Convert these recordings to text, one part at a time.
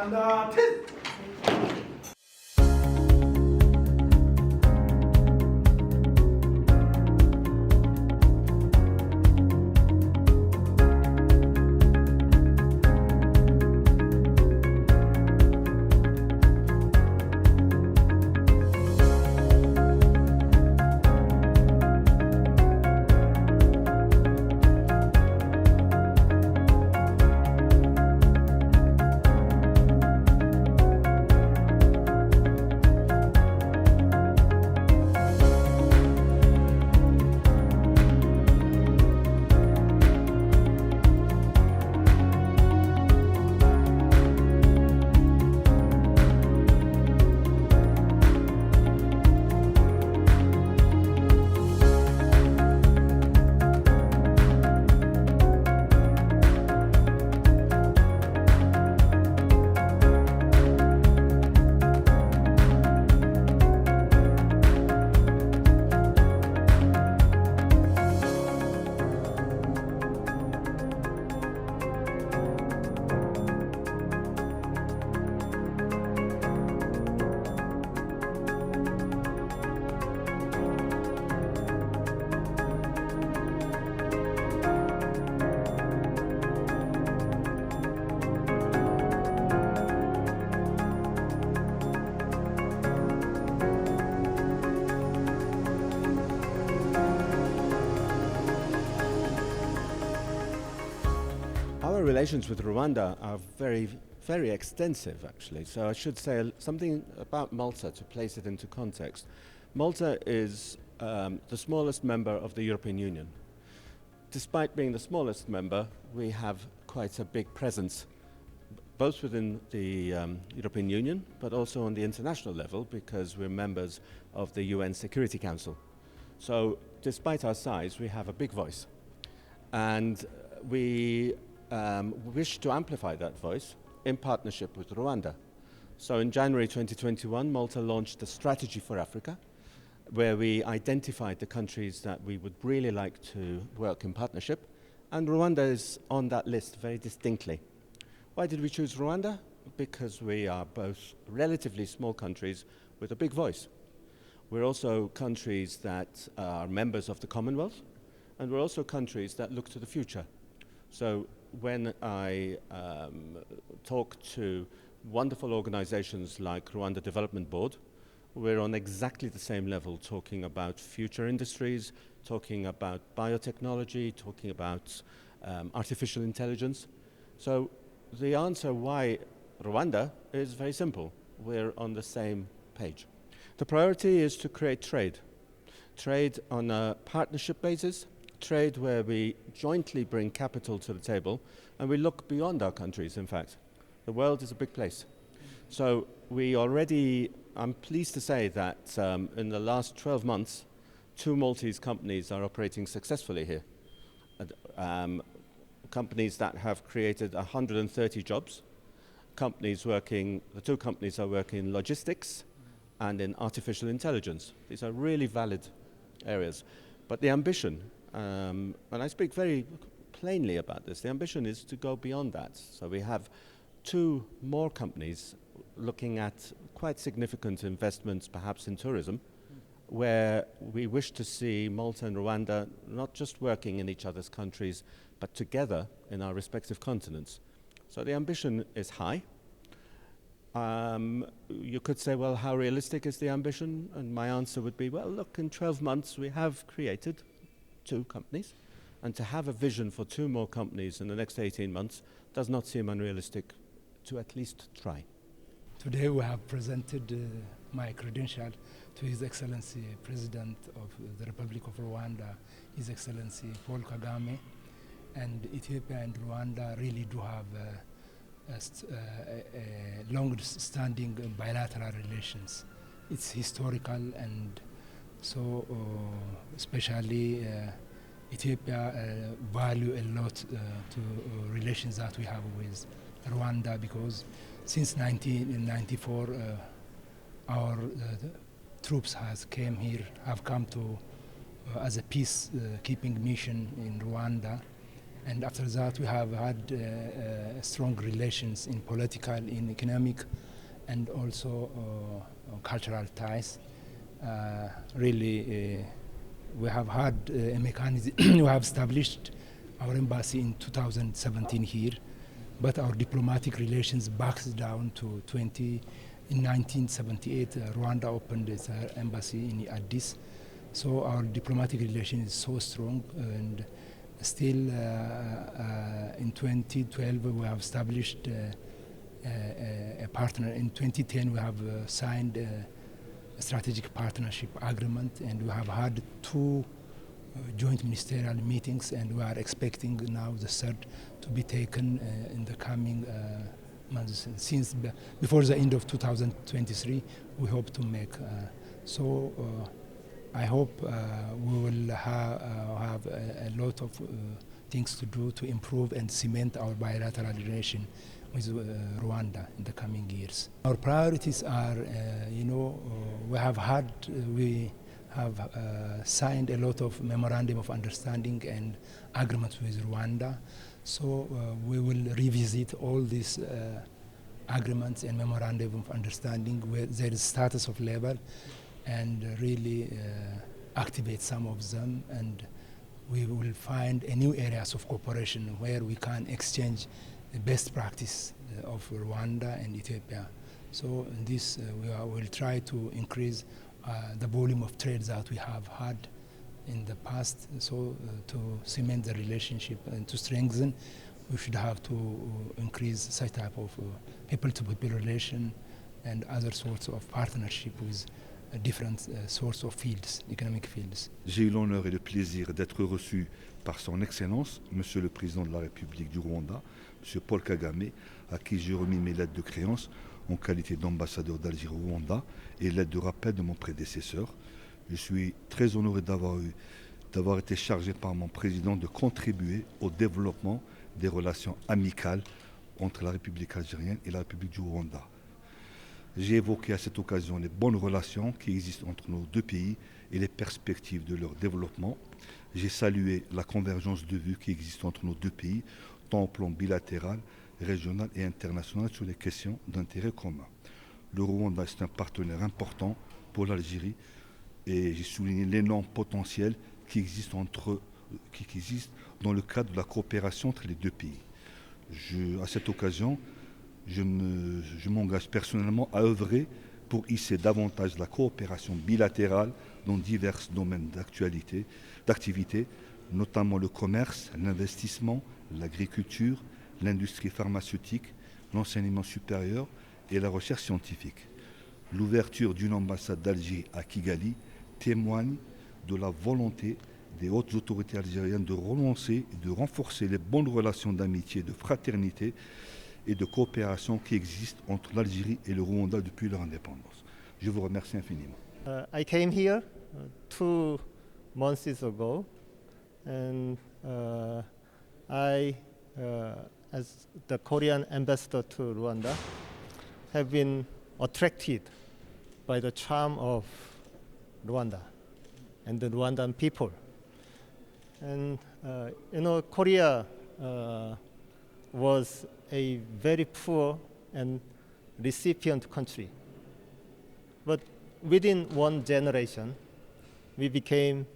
간다, 틴! Our relations with Rwanda are very extensive, actually. So I should say something about Malta to place it into context. Malta is the smallest member of the European Union. Despite being the smallest member, we have quite a big presence, both within the European Union, but also on the international level, because we're members of the UN Security Council. So despite our size, we have a big voice. And we wish to amplify that voice in partnership with Rwanda. So in January 2021, Malta launched a strategy for Africa, where we identified the countries that we would really like to work in partnership, and Rwanda is on that list very distinctly. Why did we choose Rwanda? Because we are both relatively small countries with a big voice. We're also countries that are members of the Commonwealth, and we're also countries that look to the future. So when I talk to wonderful organizations like Rwanda Development Board, we're on exactly the same level, talking about future industries, talking about biotechnology, talking about artificial intelligence. So the answer why Rwanda is very simple. We're on the same page. The priority is to create trade on a partnership basis, trade where we jointly bring capital to the table, and we look beyond our countries, in fact. The world is a big place. So I'm pleased to say that in the last 12 months, 2 Maltese companies are operating successfully here. Companies that have created 130 jobs. The 2 companies are working in logistics and in artificial intelligence. These are really valid areas. But the ambition, and I speak very plainly about this, the ambition is to go beyond that. So we have 2 more companies looking at quite significant investments, perhaps in tourism, where we wish to see Malta and Rwanda not just working in each other's countries, but together in our respective continents. So the ambition is high. You could say, well, how realistic is the ambition? And my answer would be, well, look, in 12 months we have created 2 companies, and to have a vision for 2 more companies in the next 18 months does not seem unrealistic to at least try. Today we have presented my credential to His Excellency President of the Republic of Rwanda, His Excellency Paul Kagame, and Ethiopia and Rwanda really do have long-standing bilateral relations. It's historical, and so especially Ethiopia value a lot to relations that we have with Rwanda, because since 1994 our troops have come to as a peacekeeping mission in Rwanda, And after that, we have had strong relations in political, in economic, and also cultural ties. Really, we have had a mechanism. We have established our embassy in 2017 here, but our diplomatic relations backs down to in 1978. Rwanda opened its embassy in Addis, so our diplomatic relation is so strong. And still, in 2012, we have established a partner. In 2010, we have signed a strategic partnership agreement, and we have had 2 joint ministerial meetings, and we are expecting now the third to be taken in the coming months. Since before the end of 2023, we hope to make. I hope we will have a lot of things to do to improve and cement our bilateral relation with Rwanda in the coming years. Our priorities are, we have signed a lot of memorandum of understanding and agreements with Rwanda. So we will revisit all these agreements and memorandum of understanding where there is status of level, and really activate some of them, and we will find new areas of cooperation where we can exchange the best practice of Rwanda and Ethiopia. So in this, we will try to increase the volume of trade that we have had in the past. So to cement the relationship and to strengthen, we should have to increase such type of people-to-people relation and other sorts of partnership with different sorts of fields, economic fields. J'ai eu l'honneur et le plaisir d'être reçu par son Excellence, Monsieur le Président de la République du Rwanda, Monsieur Paul Kagame, à qui j'ai remis mes lettres de créance en qualité d'ambassadeur d'Algérie au Rwanda et lettres de rappel de mon prédécesseur. Je suis très honoré d'avoir été chargé par mon président de contribuer au développement des relations amicales entre la République algérienne et la République du Rwanda. J'ai évoqué à cette occasion les bonnes relations qui existent entre nos 2 pays et les perspectives de leur développement. J'ai salué la convergence de vues qui existe entre nos 2 pays, tant au plan bilatéral, régional et international sur les questions d'intérêt commun. Le Rwanda est un partenaire important pour l'Algérie et j'ai souligné l'énorme potentiel qui existe dans le cadre de la coopération entre les 2 pays. À cette occasion, je m'engage personnellement à œuvrer pour hisser davantage la coopération bilatérale dans divers domaines d'activité, notamment le commerce, l'investissement, l'agriculture, l'industrie pharmaceutique, l'enseignement supérieur et la recherche scientifique. L'ouverture d'une ambassade d'Algérie à Kigali témoigne de la volonté des hautes autorités algériennes de relancer et de renforcer les bonnes relations d'amitié, de fraternité et de coopération qui existent entre l'Algérie et le Rwanda depuis leur indépendance. Je vous remercie infiniment. I came here 2 months ago, and I, as the Korean ambassador to Rwanda, have been attracted by the charm of Rwanda and the Rwandan people. And Korea was a very poor and recipient country. But within 1 generation, we became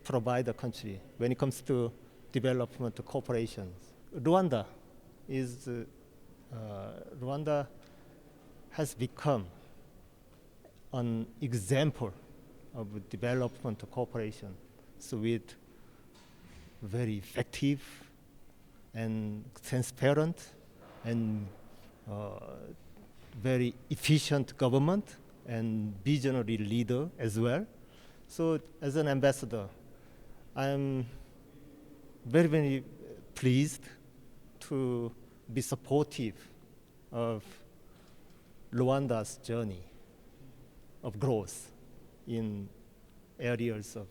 provider country when it comes to development cooperation. Rwanda has become an example of development cooperation, so with very effective and transparent and very efficient government and visionary leader as well. So as an ambassador, I'm very, very pleased to be supportive of Rwanda's journey of growth in areas of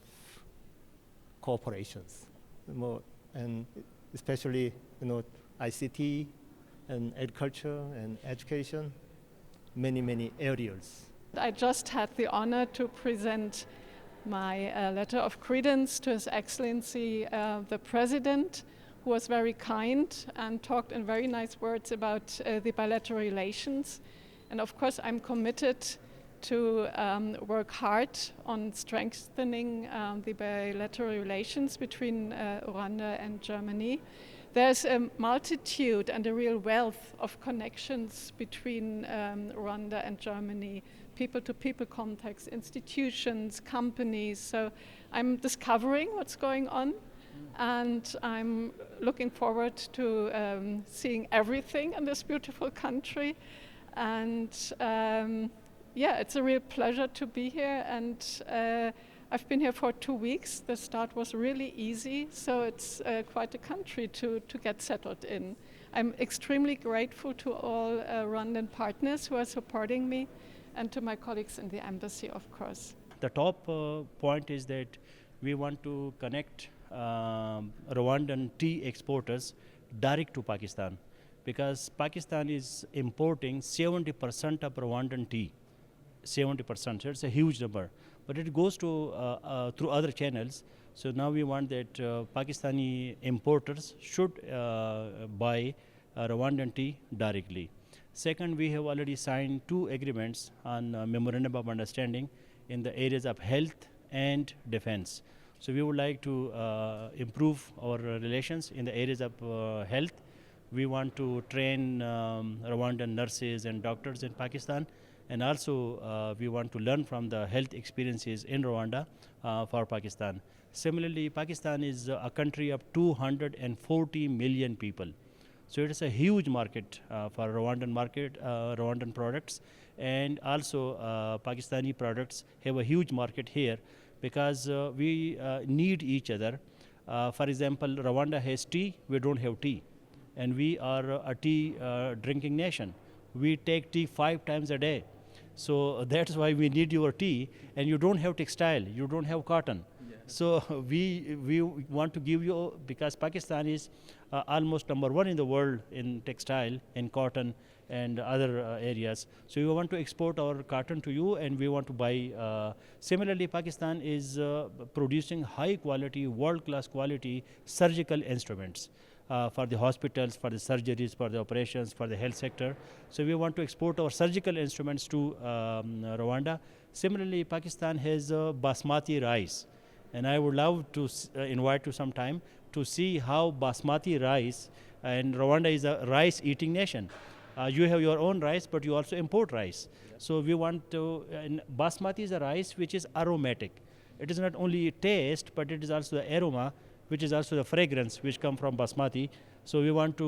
cooperations, and especially ICT and agriculture and education, many areas. I just had the honor to present my letter of credence to His Excellency the President who was very kind and talked in very nice words about the bilateral relations. And of course, I'm committed to work hard on strengthening the bilateral relations between Rwanda and Germany. There's a multitude and a real wealth of connections between Rwanda and Germany, people-to-people contacts, institutions, companies. So I'm discovering what's going on, and I'm looking forward to seeing everything in this beautiful country. And yeah, it's a real pleasure to be here, and I've been here for 2 weeks. The start was really easy, so it's quite a country to get settled in. I'm extremely grateful to all Rwandan partners who are supporting me, and to my colleagues in the embassy, of course. The top point is that we want to connect Rwandan tea exporters direct to Pakistan, because Pakistan is importing 70% of Rwandan tea. 70%, so it's a huge number, but it goes to through other channels. So now we want that Pakistani importers should buy Rwandan tea directly. Second, we have already signed 2 agreements on memorandum of understanding in the areas of health and defense. So we would like to improve our relations in the areas of health. We want to train Rwandan nurses and doctors in Pakistan, and also we want to learn from the health experiences in Rwanda for Pakistan. Similarly, Pakistan is a country of 240 million people. So it is a huge market for Rwandan products, and also Pakistani products have a huge market here, because we need each other. For example, Rwanda has tea, we don't have tea, and we are a tea drinking nation. We take tea 5 times a day. So that's why we need your tea, and you don't have textile, you don't have cotton. Yeah. So we want to give you, because Pakistan is almost #1 in the world in textile and cotton and other areas. So we want to export our cotton to you, and we want to buy. Similarly, Pakistan is producing high quality, world-class quality surgical instruments. For the hospitals, for the surgeries, for the operations, for the health sector. So we want to export our surgical instruments to Rwanda. Similarly, Pakistan has basmati rice, and I would love to invite you sometime to see how basmati rice, and Rwanda is a rice eating nation. You have your own rice, but you also import rice. Yeah. So we want to, and basmati is a rice which is aromatic. It is not only taste, but it is also the aroma, which is also the fragrance which come from basmati. So we want to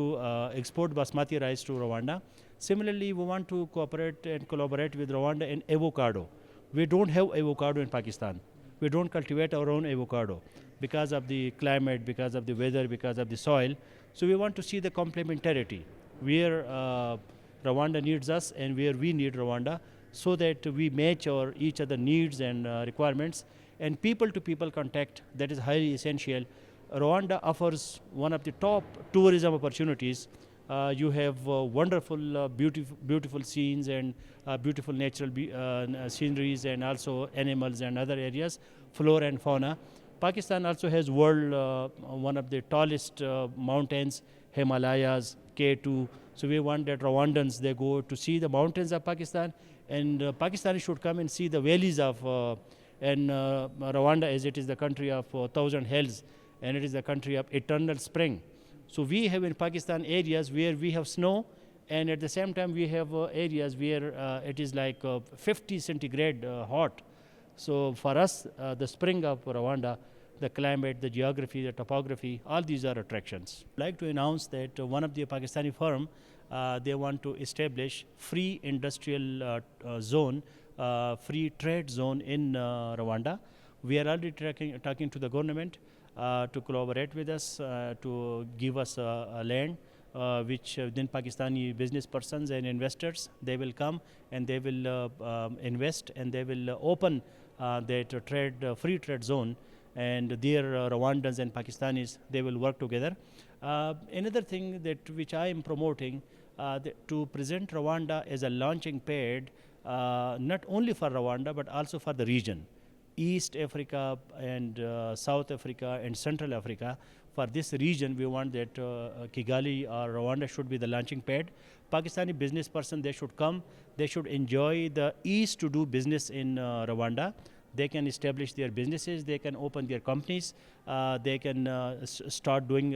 export basmati rice to Rwanda. Similarly, we want to cooperate and collaborate with Rwanda in avocado. We don't have avocado in Pakistan. We don't cultivate our own avocado because of the climate, because of the weather, because of the soil. So we want to see the complementarity, where Rwanda needs us and where we need Rwanda, so that we match each other needs and requirements. And people-to-people contact, that is highly essential. Rwanda offers one of the top tourism opportunities. You have wonderful, beautiful scenes and beautiful natural sceneries, and also animals and other areas, flora and fauna. Pakistan also has one of the tallest mountains, Himalayas, K2. So we want that Rwandans, they go to see the mountains of Pakistan, and Pakistanis should come and see the valleys of and Rwanda, as it is the country of 1,000 hills, and it is the country of eternal spring. So we have in Pakistan areas where we have snow, and at the same time we have areas where it is like 50 centigrade hot. So for us, the spring of Rwanda, the climate, the geography, the topography, all these are attractions. I'd like to announce that one of the Pakistani firm, they want to establish free industrial zone, free trade zone in Rwanda. We are already talking to the government to collaborate with us, to give us a land, which then Pakistani business persons and investors, they will come and they will invest, and they will open that free trade zone, and there Rwandans and Pakistanis, they will work together. Another thing which I am promoting, to present Rwanda as a launching pad, not only for Rwanda but also for the region, East Africa and South Africa and Central Africa. for this region, we want that Kigali or Rwanda should be the launching pad. Pakistani business person, they should come, they should enjoy the ease to do business in Rwanda. They can establish their businesses, they can open their companies, they can start doing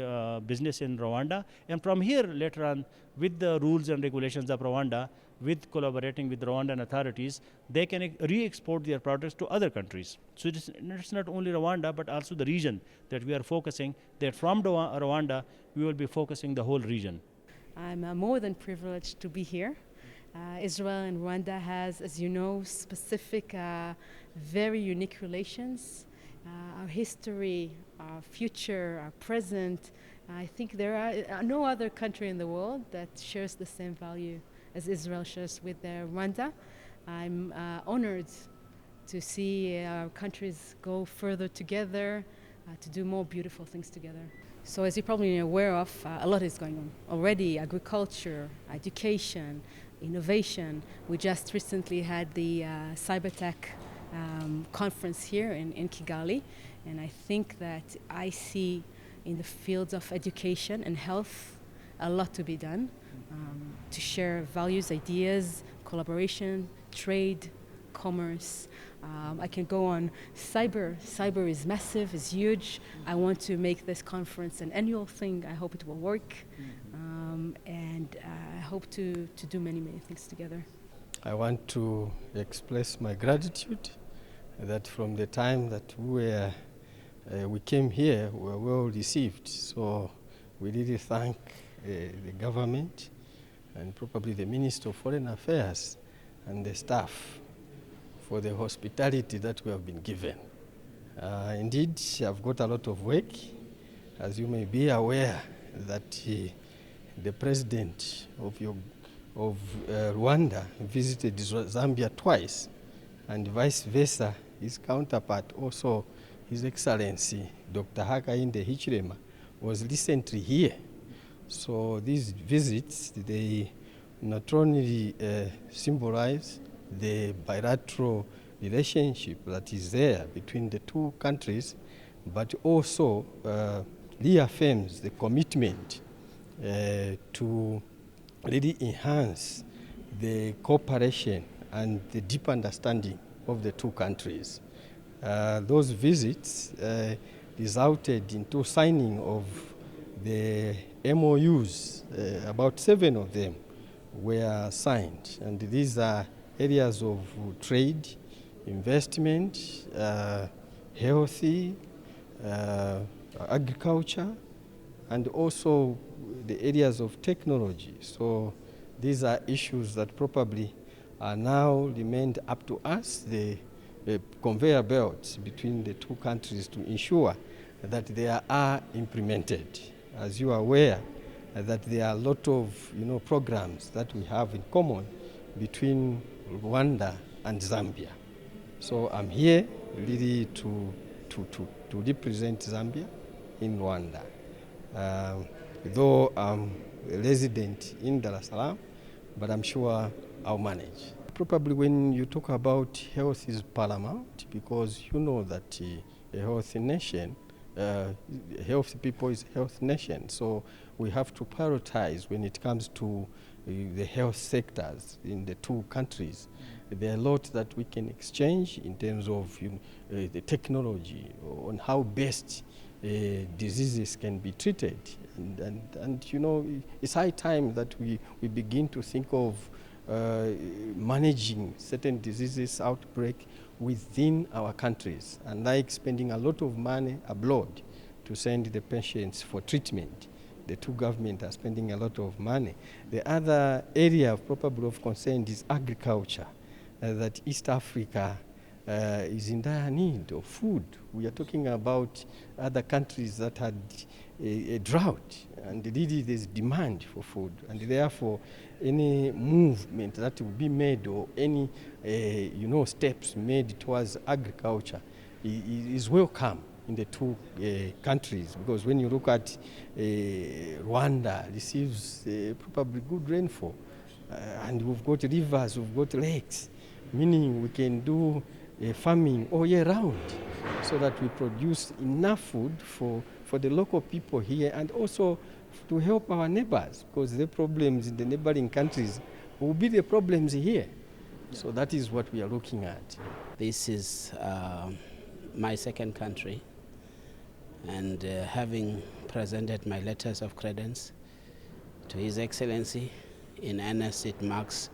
business in Rwanda. And from here, later on, with the rules and regulations of Rwanda, with collaborating with Rwandan authorities, they can re-export their products to other countries. So it's not only Rwanda, but also the region that we are focusing, that from Rwanda, we will be focusing the whole region. I'm more than privileged to be here. Israel and Rwanda has, as you know, specific, very unique relations. Our history, our future, our present. I think there are no other country in the world that shares the same value as Israel shares with Rwanda. I'm honored to see our countries go further together, to do more beautiful things together. So as you're probably aware of, a lot is going on already: agriculture, education, innovation. We just recently had the Cybertech conference here in Kigali, and I think that I see in the fields of education and health a lot to be done to share values, ideas, collaboration, trade, commerce. I can go on. Cyber is massive, is huge. I want to make this conference an annual thing. I hope it will work. And I hope to do many, many things together. I want to express my gratitude that from the time that we came here, we were well received. So we really thank the government and probably the Minister of Foreign Affairs and the staff for the hospitality that we have been given. Indeed, I've got a lot of work. As you may be aware that the president of Rwanda visited Zambia twice, and vice versa, his counterpart, also His Excellency Dr. Hakainde Hichilema, was recently here. So these visits, they not only symbolize the bilateral relationship that is there between the two countries, but also reaffirms the commitment to really enhance the cooperation and the deep understanding of the two countries. Those visits resulted into signing of the MOUs. About 7 of them were signed, and these are areas of trade, investment, healthy, agriculture, and also the areas of technology. So these are issues that probably are now remained up to us, the conveyor belts between the two countries, to ensure that they are implemented. As you are aware, that there are a lot of programs that we have in common between Rwanda and Zambia. So I'm here really to represent Zambia in Rwanda. Though I'm a resident in Dar es Salaam, but I'm sure I'll manage. Probably when you talk about health is paramount, because you know that a healthy nation, healthy people is a healthy nation. So we have to prioritize when it comes to the health sectors in the two countries. There are a lot that we can exchange in terms of the technology on how best diseases can be treated. And it's high time that we begin to think of managing certain diseases outbreak within our countries, unlike spending a lot of money abroad to send the patients for treatment. The two governments are spending a lot of money. The other area probably of concern is agriculture, that East Africa is in dire need of food. We are talking about other countries that had a drought, and really there's demand for food, and therefore any movement that will be made or any steps made towards agriculture is welcome in the two countries, because when you look at Rwanda receives probably good rainfall, and we've got rivers, we've got lakes, meaning we can do farming all year round, so that we produce enough food for for the local people here, and also to help our neighbors, because the problems in the neighboring countries will be the problems here. So that is what we are looking at. This is my second country, and having presented my letters of credence to His Excellency, in earnest it marks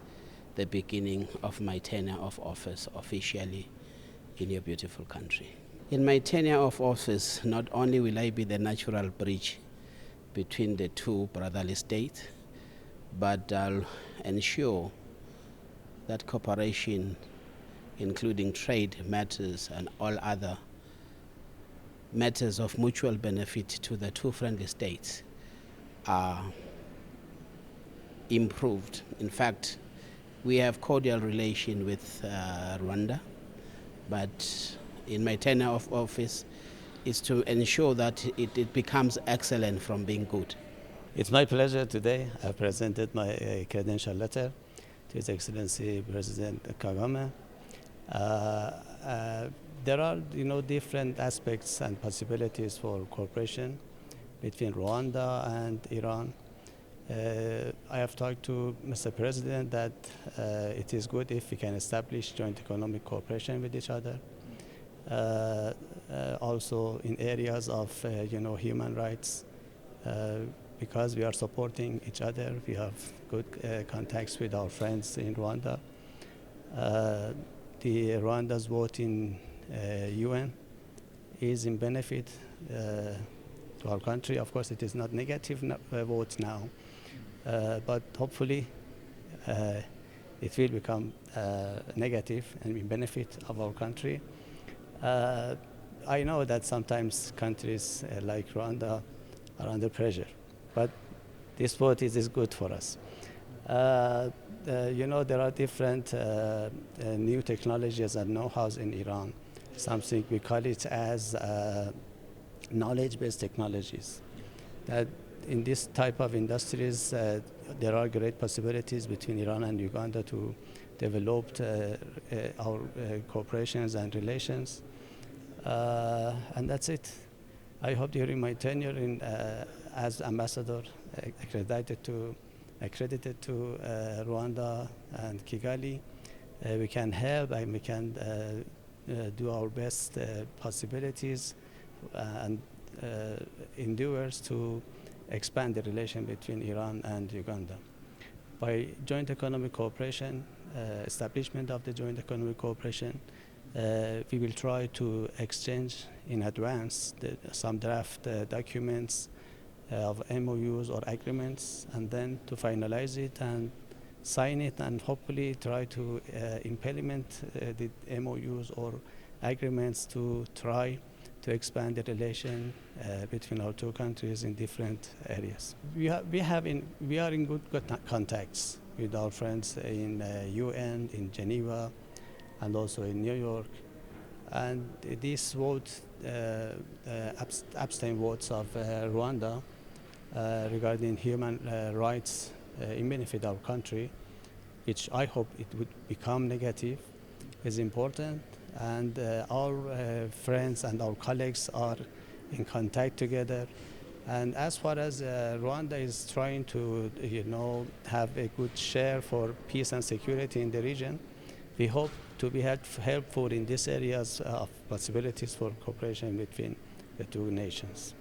the beginning of my tenure of office officially in your beautiful country. In my tenure of office, not only will I be the natural bridge between the two brotherly states, but I'll ensure that cooperation, including trade matters and all other matters of mutual benefit to the two friendly states, are improved. In fact, we have cordial relation with Rwanda, but in my tenure of office is to ensure that it becomes excellent from being good. It's my pleasure today. I presented my credential letter to His Excellency President Kagame. There are, different aspects and possibilities for cooperation between Rwanda and Iran. I have talked to Mr. President that it is good if we can establish joint economic cooperation with each other. Also in areas of, human rights, because we are supporting each other. We have good contacts with our friends in Rwanda. The Rwanda's vote in UN is in benefit to our country. Of course, it is not negative vote now, but hopefully it will become negative and in benefit of our country. I know that sometimes countries like Rwanda are under pressure, but this vote is good for us. There are different new technologies and know-hows in Iran. Something we call it as knowledge-based technologies. That in this type of industries, there are great possibilities between Iran and Uganda to develop our cooperations and relations. And that's it. I hope during my tenure as ambassador accredited to Rwanda and Kigali, we can help and we can do our best possibilities and endeavors to expand the relation between Iran and Uganda. By joint economic cooperation, establishment of the joint economic cooperation, we will try to exchange in advance some draft documents of MOUs or agreements, and then to finalize it and sign it, and hopefully try to implement the MOUs or agreements to try to expand the relation between our two countries in different areas. We are in good contacts with our friends in UN, in Geneva, and also in New York. And these votes, abstain votes of Rwanda regarding human rights in benefit of our country, which I hope it would become negative, is important. And our friends and our colleagues are in contact together. And as far as Rwanda is trying to, have a good share for peace and security in the region, we hope to be helpful in these areas of possibilities for cooperation between the two nations.